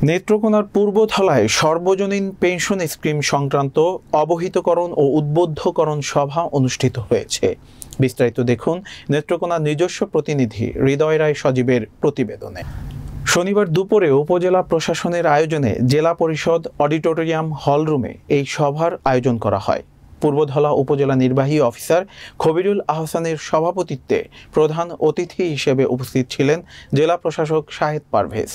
নেত্রকোনার পূর্বধলায় সর্বজনীন pension scheme সংক্রান্ত অবহিতকরণ ও উদ্বুদ্ধকরণ সভা অনুষ্ঠিত হয়েছে। বিস্তারিত দেখুন নেত্রকোনার নিজস্ব প্রতিনিধি হৃদয় রায় সজীবের প্রতিবেদনে। শনিবার দুপুরে উপজেলা প্রশাসনের আয়োজনে জেলা পরিষদ অডিটোরিয়াম হলরুমে এই সভার আয়োজন করা হয়। পূর্বধলা উপজেলা নির্বাহী অফিসার খবিরুল আহসানের সভাপতিত্বে প্রধান অতিথি হিসেবে উপস্থিত ছিলেন জেলা প্রশাসক শাহেদ পারভেজ।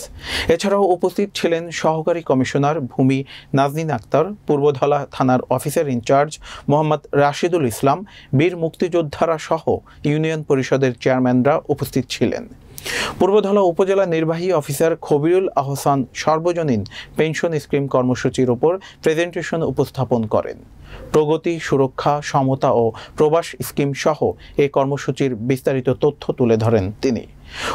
এছাড়াও উপস্থিত ছিলেন সহকারী কমিশনার ভূমি নাজনীন আক্তার, পূর্বধলা থানার অফিসার ইনচার্জ মোহাম্মদ রাশিদুল ইসলাম, বীর মুক্তিযোদ্ধারা সহ ইউনিয়ন পরিষদের চেয়ারম্যানরা উপস্থিত ছিলেন। পূর্বধলা উপজেলা নির্বাহী অফিসার খবিরুল আহসান সর্বজনীন পেনশন স্কিম কর্মসূচির উপর প্রেজেন্টেশন উপস্থাপন করেন। প্রগতি, সুরক্ষা, সমতা ও প্রবাস স্কিম সহ এই কর্মসূচির বিস্তারিত তথ্য তুলে ধরেন তিনি।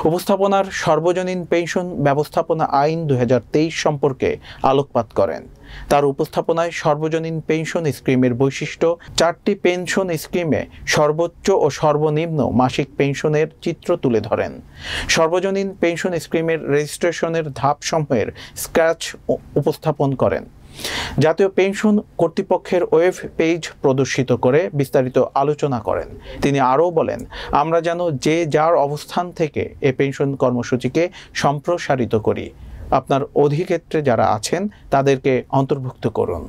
উপস্থাপনার সর্বজনীন পেনশন ব্যবস্থাপনা আইন 2023 সম্পর্কে আলোকপাত করেন। তার উপস্থাপনায় সর্বজনীন পেনশন স্কিমের বৈশিষ্ট্য, 4টি পেনশন স্কিমে সর্বোচ্চ ও সর্বনিম্ন মাসিক পেনশনের চিত্র তুলে ধরেন। সর্বজনীন পেনশন স্কিমের রেজিস্ট্রেশনের ধাপসমূহের স্ক্র্যাচ উপস্থাপন করেন। জাতীয় পেনশন কর্তৃপক্ষের ওয়েব পেজ প্রদর্শিত করে বিস্তারিত আলোচনা করেন। তিনি আরও বলেন, আমরা যেন যে যার অবস্থান থেকে এ পেনশন কর্মসূচিকে সম্প্রসারিত করি। আপনার অধিক্ষেত্রে যারা আছেন তাদেরকে অন্তর্ভুক্ত করুন।